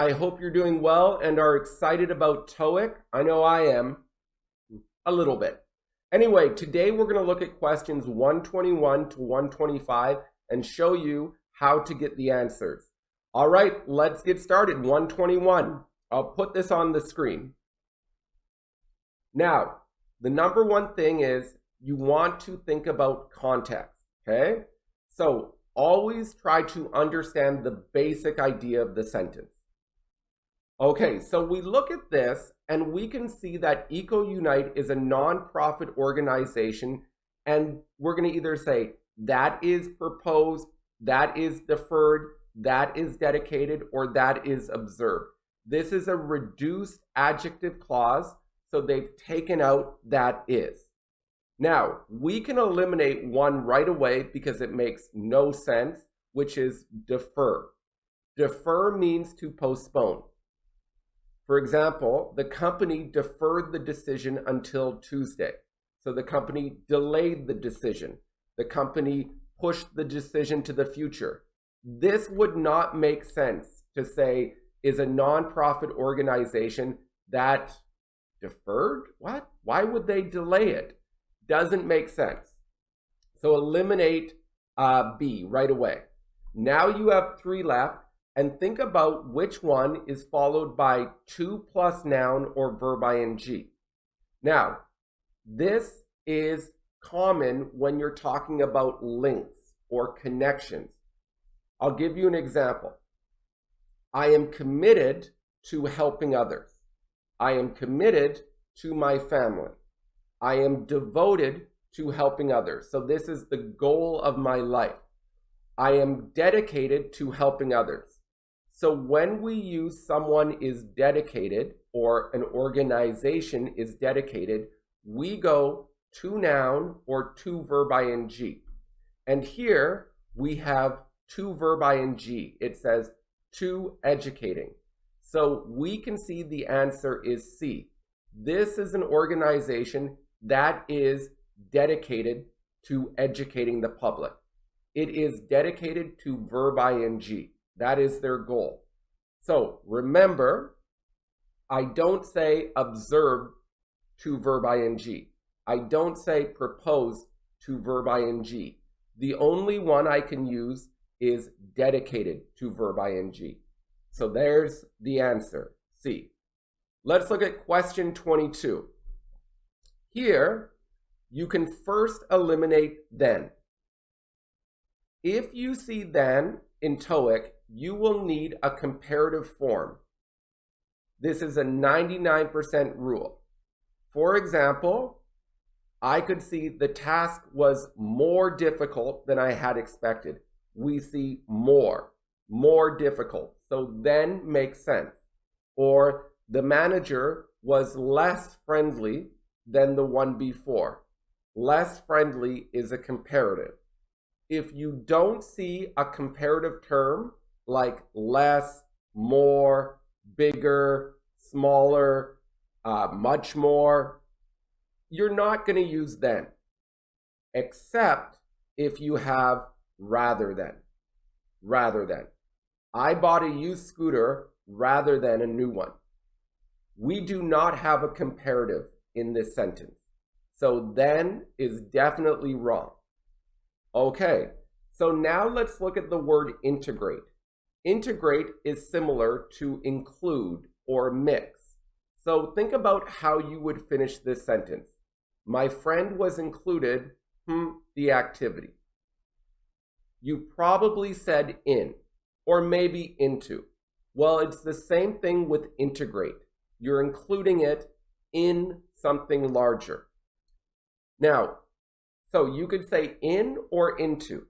I hope you're doing well and are excited about Toeic. I know I am, a little bit. Anyway, today we're going to look at questions 121 to 125 and show you how to get the answers. All right, let's get started. 121. I'll put this on the screen. Now, the number one thing is you want to think about context, okay? So always try to understand the basic idea of the sentence. Okay, so we look at this and we can see that EcoUnite is a nonprofit organization, and we're going to either say that is proposed, that is deferred, that is dedicated, or that is observed. This is a reduced adjective clause, so they've taken out that is. Now, we can eliminate one right away because it makes no sense, which is defer. Defer means to postpone. For example, the company deferred the decision until Tuesday. So the company delayed the decision. The company pushed the decision to the future. This would not make sense to say is a nonprofit organization that deferred? What? Why would they delay it? Doesn't make sense. So eliminate B right away. Now you have 3 left. And think about which one is followed by to plus noun or verb ing. Now, this is common when you're talking about links or connections. I'll give you an example. I am committed to helping others. I am committed to my family. I am devoted to helping others. So this is the goal of my life. I am dedicated to helping others. So when we use someone is dedicated or an organization is dedicated, we go to noun or to verb ing. And here we have to verb ing. It says to educating. So we can see the answer is C. This is an organization that is dedicated to educating the public. It is dedicated to verb ing. That is their goal. So remember, I don't say observe to verb ing. I don't say propose to verb ing. The only one I can use is dedicated to verb ing. So there's the answer, C. Let's look at question 22. Here, you can first eliminate then. If you see then in Toeic, you will need a comparative form. This is a 99% rule. For example, I could see the task was more difficult than I had expected. We see more difficult. So then makes sense. Or the manager was less friendly than the one before. Less friendly is a comparative. If you don't see a comparative term like less, more, bigger, smaller, much more, you're not going to use then, except if you have rather than. Rather than. I bought a used scooter rather than a new one. We do not have a comparative in this sentence. So then is definitely wrong. Okay, so now let's look at the word integrate. Integrate is similar to include or mix. So think about how you would finish this sentence. My friend was included the activity. You probably said in or maybe into. Well, it's the same thing with integrate. You're including it in something larger. Now, so you could say in or into.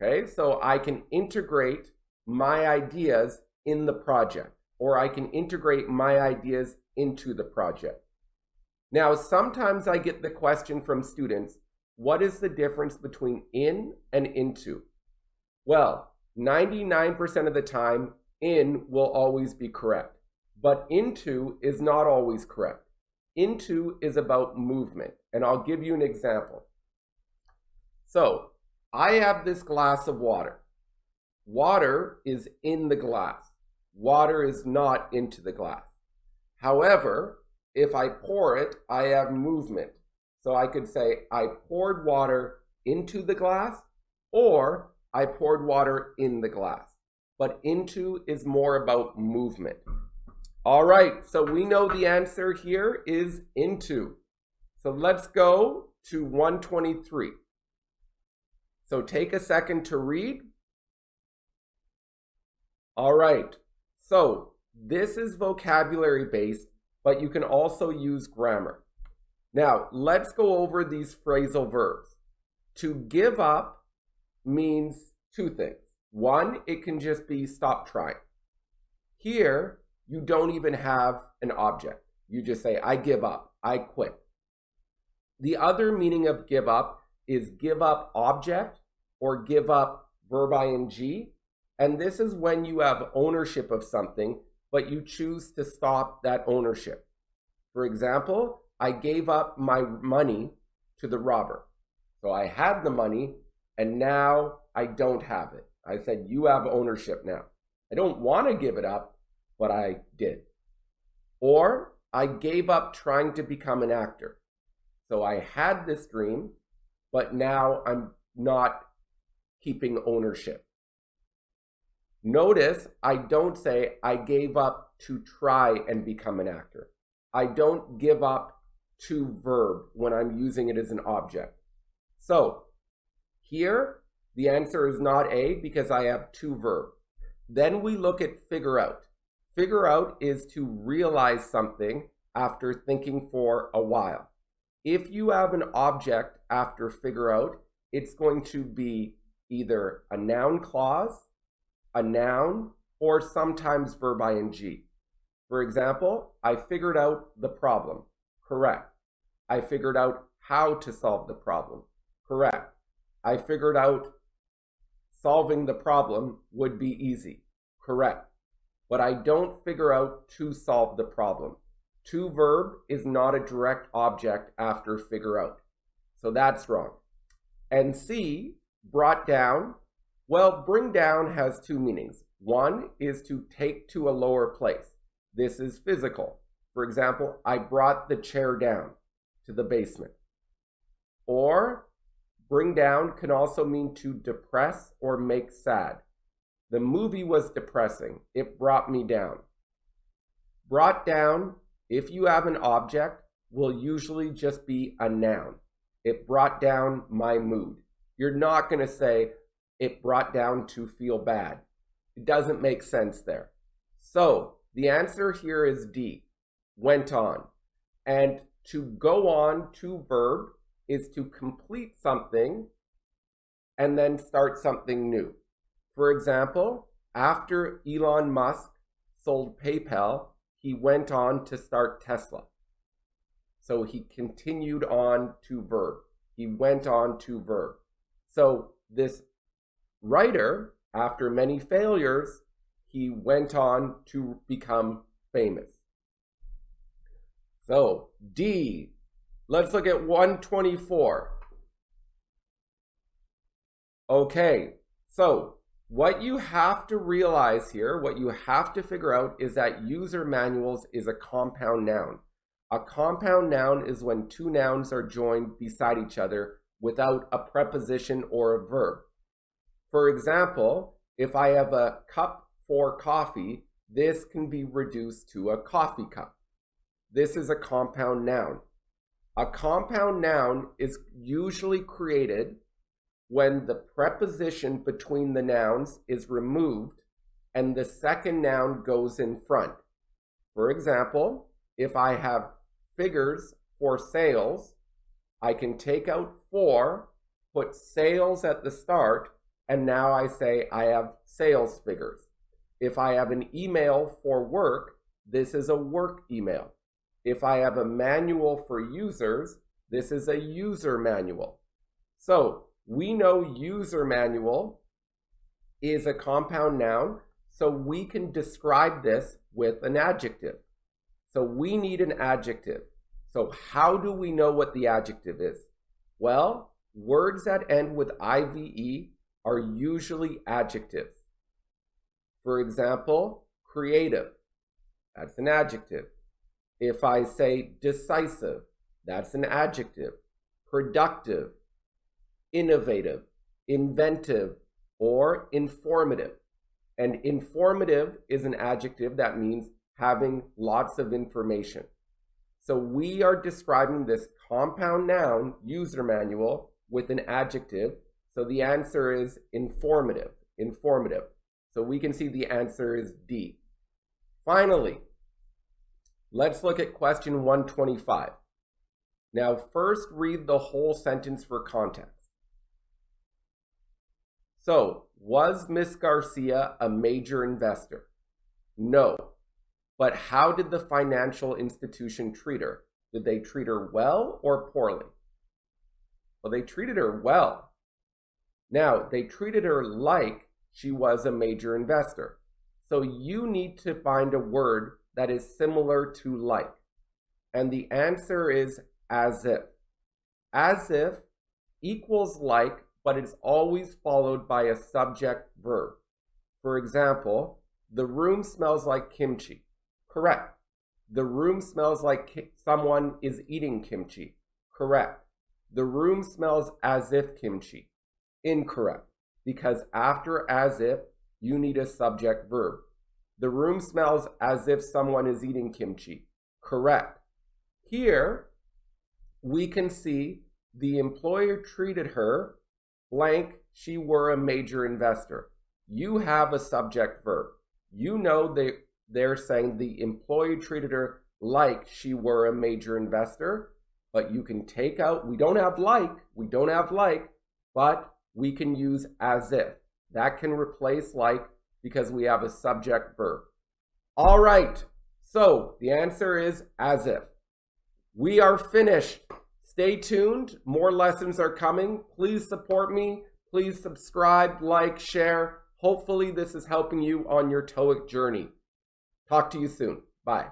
Okay, so I can integrate my ideas in the project, or I can integrate my ideas into the project. Now, sometimes I get the question from students, what is the difference between in and into? Well, 99% of the time, in will always be correct, but into is not always correct. Into is about movement, and I'll give you an example. So, I have this glass of water. Water is in the glass. Water is not into the glass. However, if I pour it, I have movement. So I could say, I poured water into the glass, or I poured water in the glass. But into is more about movement. All right, so we know the answer here is into. So let's go to 123. So take a second to read. All right, so this is vocabulary based, but you can also use grammar. Now, let's go over these phrasal verbs. To give up means two things. One, it can just be stop trying. Here, you don't even have an object. You just say, I give up, I quit. The other meaning of give up is give up object or give up verb ing. And this is when you have ownership of something, but you choose to stop that ownership. For example, I gave up my money to the robber. So I had the money and now I don't have it. I said, you have ownership now. I don't want to give it up, but I did. Or I gave up trying to become an actor. So I had this dream, but now I'm not keeping ownership. Notice I don't say I gave up to try and become an actor. I don't give up to verb when I'm using it as an object. So here, the answer is not A because I have to verb. Then we look at figure out. Figure out is to realize something after thinking for a while. If you have an object after figure out, it's going to be either a noun clause, a noun, or sometimes verb ing. For example, I figured out the problem. Correct. I figured out how to solve the problem. Correct. I figured out solving the problem would be easy. Correct. But I don't figure out to solve the problem. To verb is not a direct object after figure out. So that's wrong. And C, brought down. Well, bring down has two meanings. One is to take to a lower place. This is physical. For example, I brought the chair down to the basement. Or bring down can also mean to depress or make sad. The movie was depressing. It brought me down. Brought down, if you have an object, will usually just be a noun. It brought down my mood. You're not going to say it brought down to feel bad. It doesn't make sense there. So the answer here is D, went on. And to go on to verb is to complete something and then start something new. For example, after Elon Musk sold PayPal, he went on to start Tesla. So he continued on to verb. He went on to verb. So this writer, after many failures, he went on to become famous. So D, let's look at 124. Okay, so what you have to realize here, what you have to figure out is that user manuals is a compound noun. A compound noun is when two nouns are joined beside each other without a preposition or a verb. For example, if I have a cup for coffee, this can be reduced to a coffee cup. This is a compound noun. A compound noun is usually created when the preposition between the nouns is removed and the second noun goes in front. For example, if I have figures for sales, I can take out for, put sales at the start, and now I say I have sales figures. If I have an email for work, this is a work email. If I have a manual for users, this is a user manual. So we know user manual is a compound noun, so we can describe this with an adjective. So we need an adjective. So how do we know what the adjective is? Well, words that end with IVE are usually adjectives. For example, creative, that's an adjective. If I say decisive, that's an adjective. Productive, innovative, inventive, or informative. And informative is an adjective that means having lots of information. So we are describing this compound noun user manual with an adjective. So the answer is informative, informative. So we can see the answer is D. Finally, let's look at question 125. Now first read the whole sentence for context. So, was Miss Garcia a major investor? No. But how did the financial institution treat her? Did they treat her well or poorly? Well, they treated her well. Now, they treated her like she was a major investor. So you need to find a word that is similar to like. And the answer is as if. As if equals like, but it's always followed by a subject verb. For example, the room smells like kimchi. Correct. The room smells like someone is eating kimchi. Correct. The room smells as if kimchi. Incorrect. Because after as if, you need a subject verb. The room smells as if someone is eating kimchi. Correct. Here, we can see the employer treated her blank, she were a major investor. You have a subject verb. You know they're saying the employee treated her like she were a major investor, but you can take out, we don't have like, but we can use as if. That can replace like because we have a subject verb. All right, so the answer is as if. We are finished. Stay tuned. More lessons are coming. Please support me. Please subscribe, like, share. Hopefully this is helping you on your TOEIC journey. Talk to you soon. Bye.